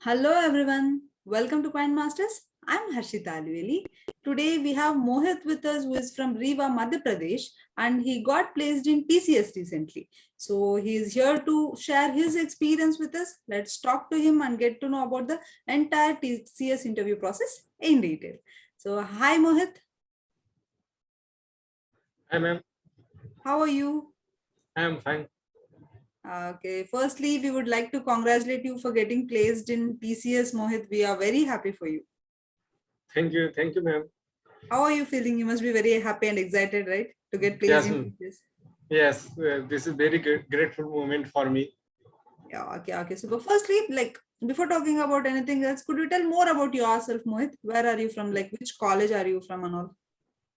Hello everyone, welcome to Quant Masters. I'm Harshita Alveli. Today we have Mohit with us who is from Rewa, Madhya Pradesh and he got placed in TCS recently. So he is here to share his experience with us. Let's talk to him and get to know about the entire TCS interview process in detail. So hi Mohit, Hi, ma'am. how are you? I am fine. Okay, firstly we would like to congratulate you for getting placed in TCS Mohit. We are very happy for you. Thank you. Thank you, ma'am. How are you feeling? You must be very happy and excited, right? To get placed Yes, in ma'am. teachers. Yes. This is very grateful moment for me. Yeah, okay. So, but firstly, like before talking about anything else, could you tell more about yourself, Mohit? Where are you from? Like which college are you from and all?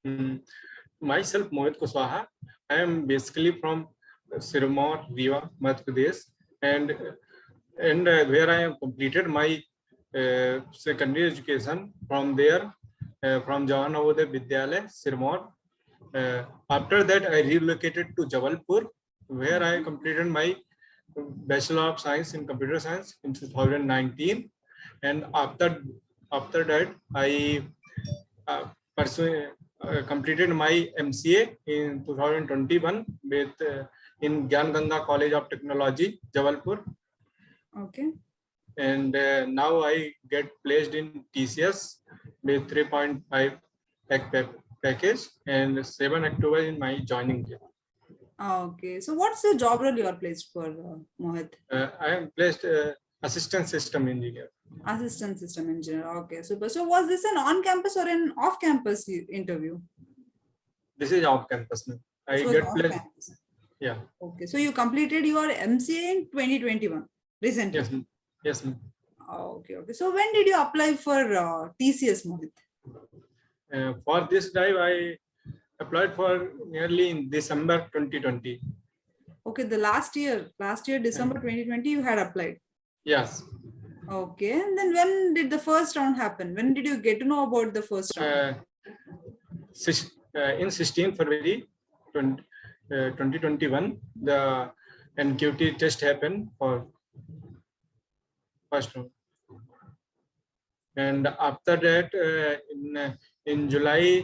Mm. Myself, Mohit Kuswaha. I am basically from Sirmaur, Rewa, Madhya Pradesh, and where I have completed my secondary education from there, from Jawan Navodaya Vidyalaya, Sirmaur. After that, I relocated to Jabalpur, where I Okay. completed my Bachelor of Science in Computer Science in 2019, and after that I uh, pursue, completed my MCA in 2021 with in Gyan Ganga College of Technology, Jabalpur, Okay. and now I get placed in TCS with 3.5 package and 7 October in my joining date. Okay. So, what's the job role you are placed for, Mohit? I am placed assistant system engineer. Assistant system engineer. Okay. Super. So, was this an on-campus or an off-campus interview? This is off campus. I This was get placed. off-campus. Yeah. Okay. So, you completed your MCA in 2021 Yes. recently. Yes. Okay. So when did you apply for TCS, Mohit? For this drive, I applied for nearly in December 2020. Okay, the last year, December 2020, you had applied. Yes. Okay, and then when did the first round happen? When did you get to know about the first round? Uh, in 16 February 2021, the NQT test happened for first round. And after that, in July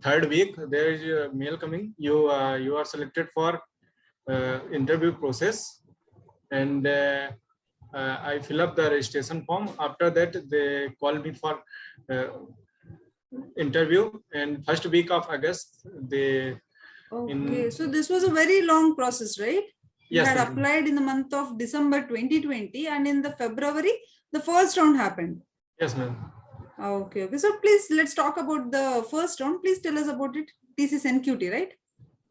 third week, there is a mail coming. You are selected for interview process, and I fill up the registration form. After that, they call me for uh, interview. And first week of August, they Okay, in so this was a very long process, right? You yes, had ma'am. applied in the month of December 2020, and in the February, the first round happened. Yes, ma'am. Okay. So please let's talk about the first round. Please tell us about it. TCS NQT, right?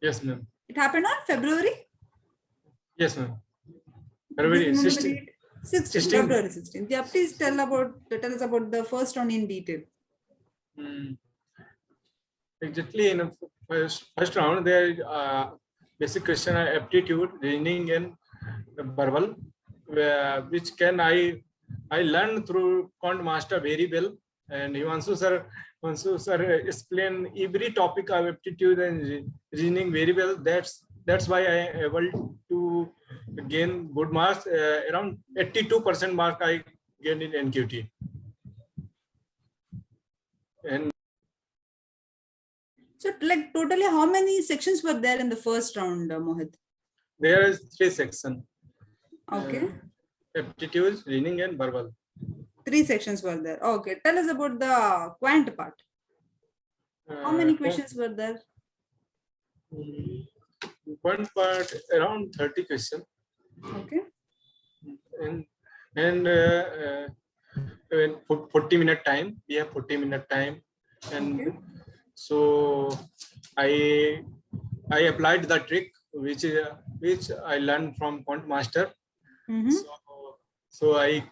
Yes, ma'am. It happened on February. Yes, ma'am. Do you February remember the 16, date? 16, 16. February 16th. Yeah, please tell us about the first round in detail. Mm, exactly in the first round, there is basic question aptitude, reasoning, and verbal, which can I learned through Quant Master very well. And Himanshu sir explain every topic of aptitude and reasoning very well. That's why I am able to gain good marks. Around 82% mark I gained in NQT. And So, like, totally, how many sections were there in the first round, Mohit? there is 3 sections: Okay, aptitude, reasoning, and verbal. 3 sections were there. Okay, tell us about the quant part. How many Uh, questions were there? one part around 30 questions, Okay, and and 40-minute time. We have 40-minute time, okay, and so I I applied the trick which I learned from Quant Master. mm-hmm. So I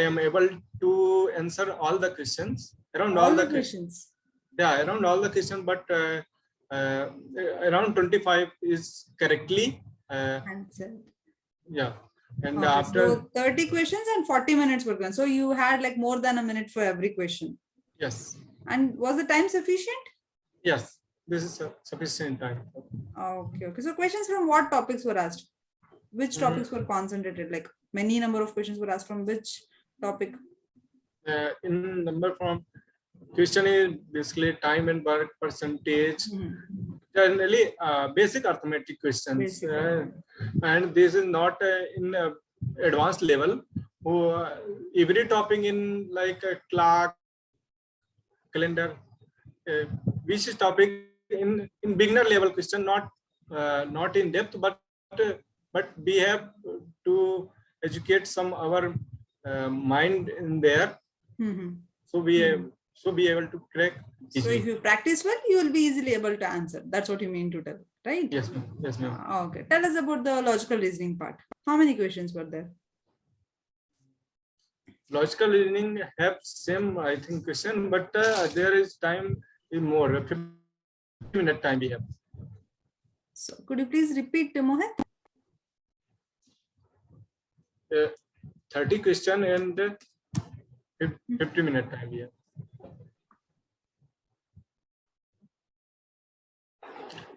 am able to answer all the questions, around all All the the questions. questions. Yeah, around all the questions, but uh, around 25 is correctly. Answered. Yeah, and Okay, after so 30 questions and 40 minutes were gone. So you had like more than a minute for every question. yes, And was the time sufficient? yes, this is sufficient time. Okay. So questions from what topics were asked? Which Mm, topics were concentrated? Like many number of questions were asked from which topic? In number from question is basically time and work percentage. Generally, basic arithmetic questions, Basic. and this is not in advanced level. Every topic in like a clock, calendar, which is topic in beginner level question, not in depth, but we have to educate some our mind in there, so be able to crack So easily. if you practice well, you will be easily able to answer. That's what you mean to tell, right? Yes, ma'am. Yes, ma'am. Okay. Tell us about the logical reasoning part. How many questions were there? Logical reasoning have same, I think, question, but there is time in more 50-minute time we have. So could you please repeat, Mohit? 30 question and 50-minute time we have.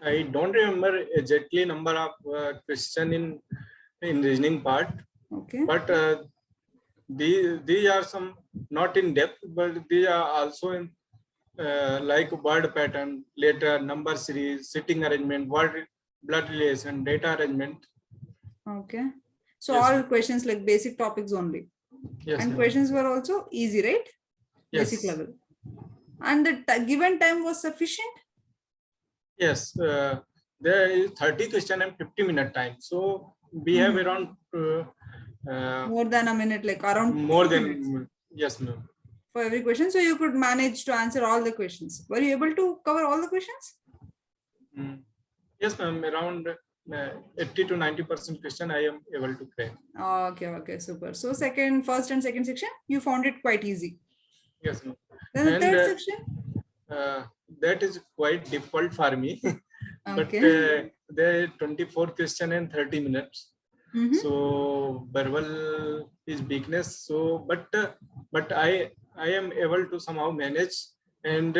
I don't remember exactly number of question in reasoning part, Okay. but these are some not in depth, but these are also in like word pattern, letter, number series, sitting arrangement, word blood relation, data arrangement. Okay. So Yes, all ma'am. questions like basic topics only. Yes, And ma'am. questions were also easy, right? Yes. Basic level. And the given time was sufficient? Yes. There is 30 question and 50-minute time. So we have around More than a minute, like around more 2 than minutes yes, ma'am. for every question. So you could manage to answer all the questions. Were you able to cover all the questions? Yes, ma'am. Around 80 to 90% question I am able to crack. Okay, okay, super. So first and second section, you found it quite easy. Yes, ma'am. Then the And third section? that is quite difficult for me. But Okay. there is 24 question and 30 minutes. So verbal is weakness. So but I am able to somehow manage and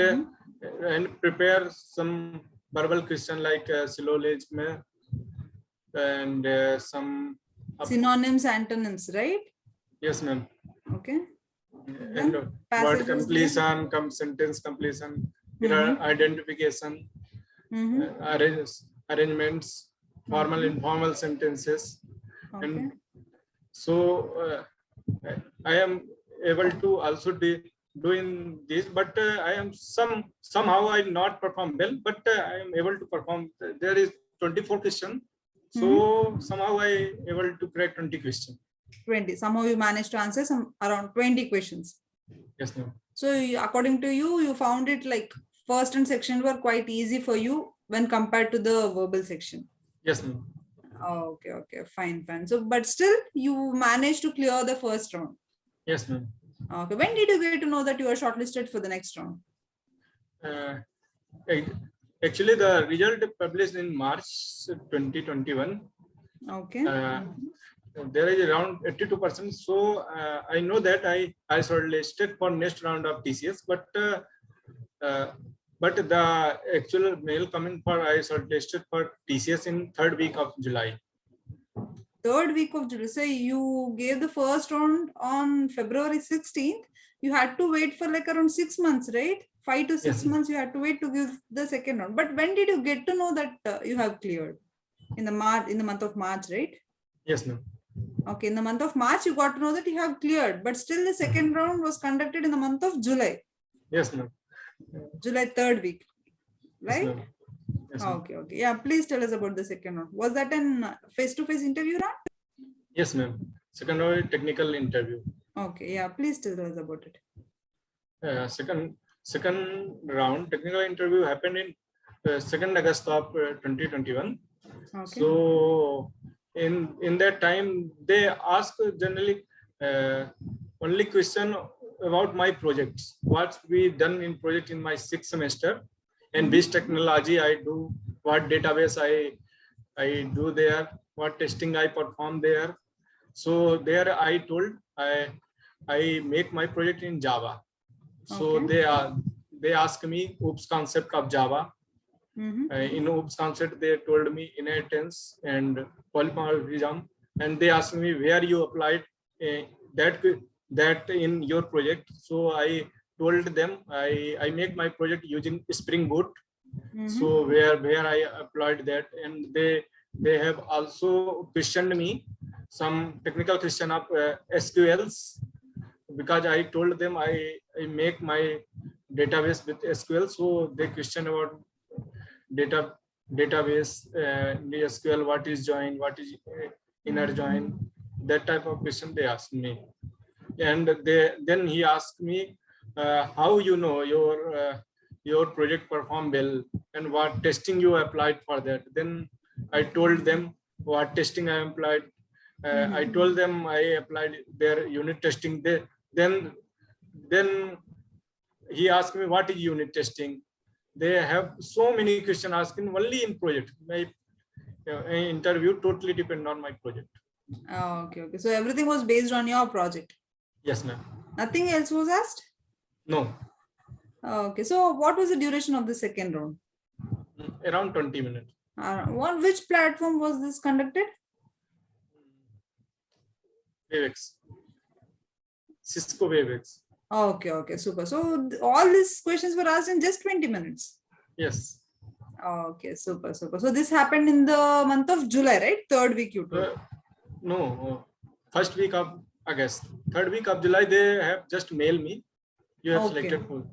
prepare some verbal question like syllogism and some Synonyms, antonyms, right? yes, ma'am. Okay. And Then word passages. completion, sentence completion, error identification, arrangements, formal, informal sentences, Okay. and so I am able to also doing this, but I am somehow I not perform well, but I am able to perform. There is 24 question, so somehow I able to crack 20 question. 20. Somehow you managed to answer some around 20 questions. Yes, ma'am. So according to you, you found it like first and section were quite easy for you when compared to the verbal section. Yes, ma'am. Okay, okay, fine. So, but still, you managed to clear the first round. Yes, ma'am. Okay. When did you get to know that you are shortlisted for the next round? Actually, the result published in March 2021. Okay. There is around 82%. So I know that I shortlisted for next round of TCS, but the actual mail coming for I shortlisted for TCS in 3rd week of July. 3rd week of July. So you gave the first round on February 16th. You had to wait for like around 6 months, right? 5 to 6 months you had to wait to give the second round. But when did you get to know that you have cleared? In the month of March, right? Yes, ma'am. Okay, in the month of March, you got to know that you have cleared, but still the second round was conducted in the month of July. Yes, ma'am. July 3rd week, right? Yes, yes, okay, okay. Yeah, please tell us about the second round. Was that an face-to-face interview round? Yes, ma'am. Second round technical interview. Okay, yeah, please tell us about it. Second round technical interview happened in 2nd August of 2021. Okay. So in that time they ask generally only question about my projects, what we done in project in my 6th semester, and which technology I do, what database I do there, what testing I perform there. So there I told I make my project in Java. So they ask me OOPS concept of Java. In OOPS concept, they told me inheritance and polymorphism, and they asked me where you applied that that in your project. So I told them I make my project using Spring Boot. So where I applied that, and they have also questioned me some technical question of SQLs, because I told them I make my database with SQL. So they question about data database, the SQL, what is join, what is inner join, that type of question they asked me. And then he asked me, how you know your project perform well, and what testing you applied for that. Then I told them what testing I applied. I told them I applied their unit testing. Then he asked me what is unit testing. They have so many questions asking only in project. My interview totally depend on my project. Okay. So everything was based on your project. Yes, ma'am. Nothing else was asked? No. Okay. So what was the duration of the second round? Around 20 minutes. Which platform was this conducted? WebEx. Cisco WebEx. Okay. Super. So all these questions were asked in just 20 minutes. Yes. Okay. Super. So this happened in the month of July, right? Third week you told. No. First week of August. Third week of July, they have just mailed me. You have selected for.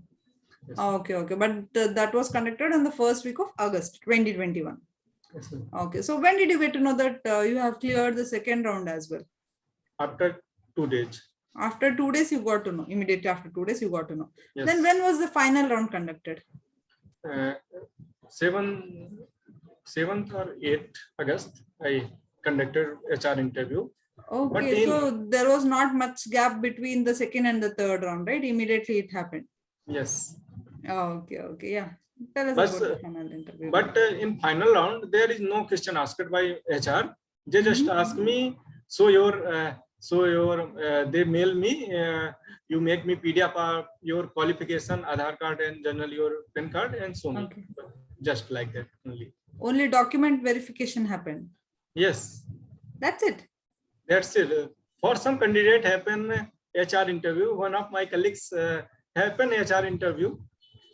Yes. Okay. But that was conducted on the first week of August 2021. Yes, okay. So when did you get to know that you have cleared the second round as well? After 2 days. After 2 days, you got to know. Immediately after 2 days, you got to know. Yes. Then when was the final round conducted? 7th or 8th August, I conducted HR interview. Okay, so there was not much gap between the second and the third round, right? Immediately it happened. Yes. Okay, yeah. Tell us about the final interview. But in final round, there is no question asked by HR. They just ask me, they mail me, you make me PDF of your qualification, Aadhaar card, and general your PAN card, and so on. Okay. Just like that only. Only document verification happened. Yes. That's it. That's it. For some candidate happen HR interview. One of my colleagues happen HR interview.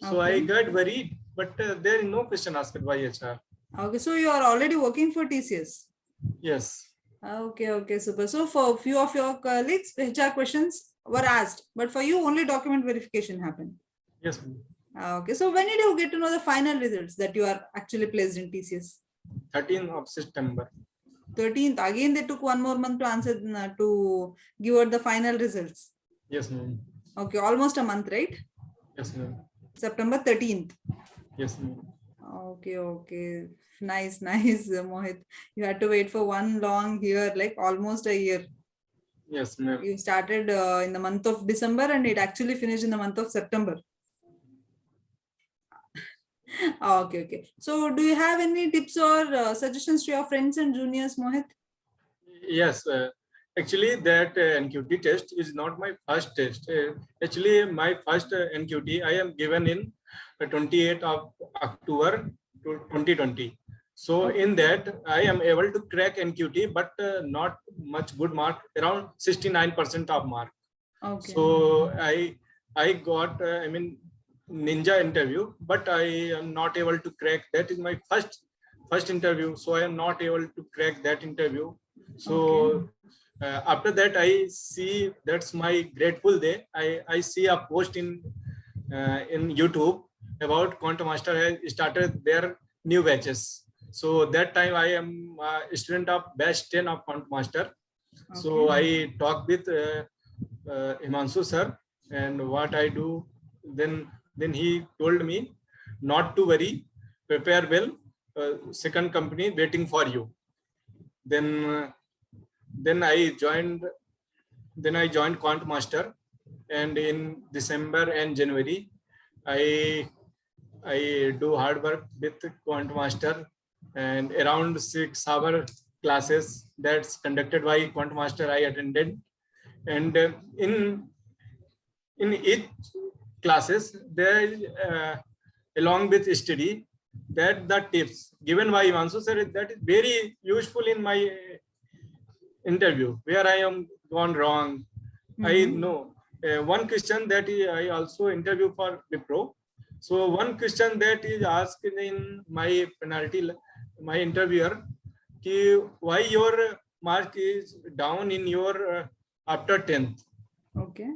So I got worried, but there is no question asked by HR. Okay, so you are already working for TCS. Yes. Okay, super. So for a few of your colleagues, HR questions were asked, but for you only document verification happened. Yes. Okay, so when did you get to know the final results that you are actually placed in TCS? 13th of September. 13th. Again, they took one more month to answer, to give out the final results. Yes, ma'am. Okay, almost a month, right? Yes, ma'am. September 13th. Yes, ma'am. Okay. Nice, Mohit. You had to wait for one long year, like almost a year. Yes, ma'am. You started in the month of December and it actually finished in the month of September. Okay. So do you have any tips or suggestions to your friends and juniors, Mohit? Yes. Actually, that NQT test is not my first test. Actually, my first NQT I am given in 28th of October 2020. So in that, I am able to crack NQT, but not much good mark, around 69% of mark. Okay. So I got, ninja interview, but I am not able to crack. That is my first interview. So I am not able to crack that interview. So after that, I see, that's my grateful day. I see a post in YouTube about Quant Masters has started their new batches. So that time I am a student of batch 10 of Quant Master. So I talked with Himanshu sir, and what I do, then he told me not to worry, prepare well, second company waiting for you. Then I joined Quant Master, and in December and January I do hard work with Quant Master, and around 6 hour classes that's conducted by Quant Master I attended, and in each classes there along with study, that the tips given by Himanshu sir, that is very useful in my interview, where I am gone wrong, I know one question that I also interview for Wipro. So one question that is asked in my penalty, my interviewer, why your mark is down in your after 10th. Okay.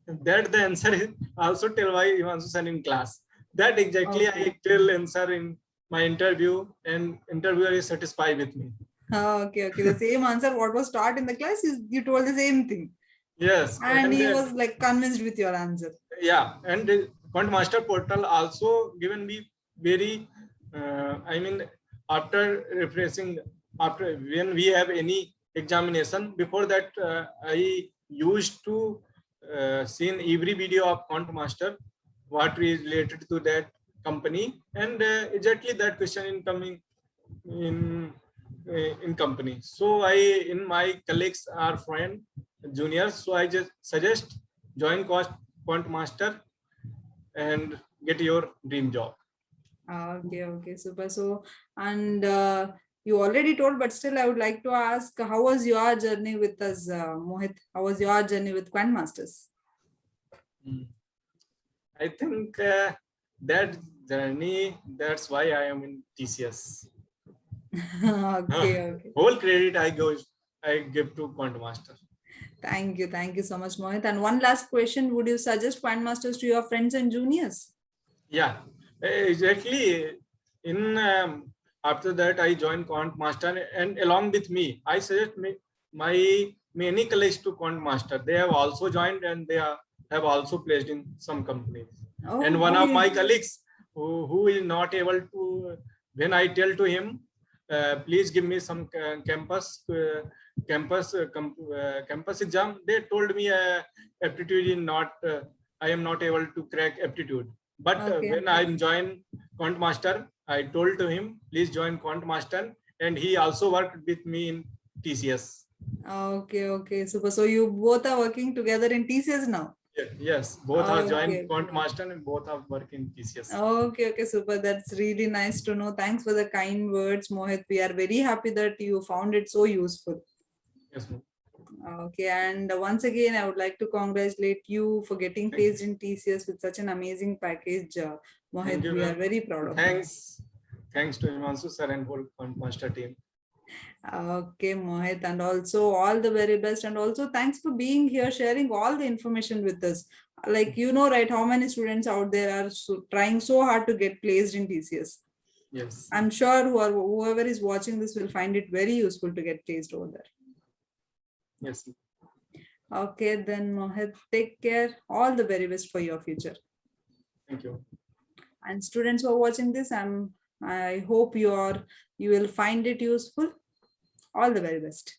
That the answer is also tell why you also in class. That exactly Okay. I tell answer in my interview, and interviewer is satisfied with me. Okay, okay. The same answer what was taught in the class, you told the same thing. Yes, And and he was like convinced with your answer. yeah, and the Quant Master portal also given me very, I mean, after refreshing, after when we have any examination, before that I used to see in every video of Quant Master what is related to that company, and exactly that question in coming in company. So I, in my colleagues are friend juniors, so I just suggest join Quant Master and get your dream job. Okay, okay, super. So, and you already told, but still, I would like to ask, how was your journey with us, Mohit? How was your journey with Quant Masters? I think that journey, that's why I am in TCS. Okay, okay. Whole credit I give to Quant Master. Thank you so much, Mohit. And one last question: would you suggest Quant Masters to your friends and juniors? Yeah, exactly. In after that, I joined Quant Master, and along with me, I suggest my many colleagues to Quant Master. They have also joined, and have also placed in some companies. And one Oh, of my yeah. colleagues who is not able to, when I tell to him, please give me some campus exam. They told me aptitude is not. I am not able to crack aptitude. But Okay. when I joined Quant Master, I told to him, please join Quant Master, and he also worked with me in TCS. Okay, okay. Super. So you both are working together in TCS now. Yes, both are joined Okay. Quant Master and both are working in TCS. Okay, okay, super. That's really nice to know. Thanks for the kind words, Mohit. We are very happy that you found it so useful. Yes, ma'am. Okay, and once again, I would like to congratulate you for getting Thank you. placed in TCS with such an amazing package, Thank Mohit. you, We are ma'am. very proud of you. Thanks to Himanshu sir and whole Quant Master team. Okay, Mohit, and also all the very best. And also, thanks for being here, sharing all the information with us. Like, you know, right, how many students out there are trying so hard to get placed in TCS. Yes. I'm sure whoever is watching this will find it very useful to get placed over there. Yes. Okay, then Mohit, take care. All the very best for your future. Thank you. And students who are watching this, I hope you will find it useful. All the very best.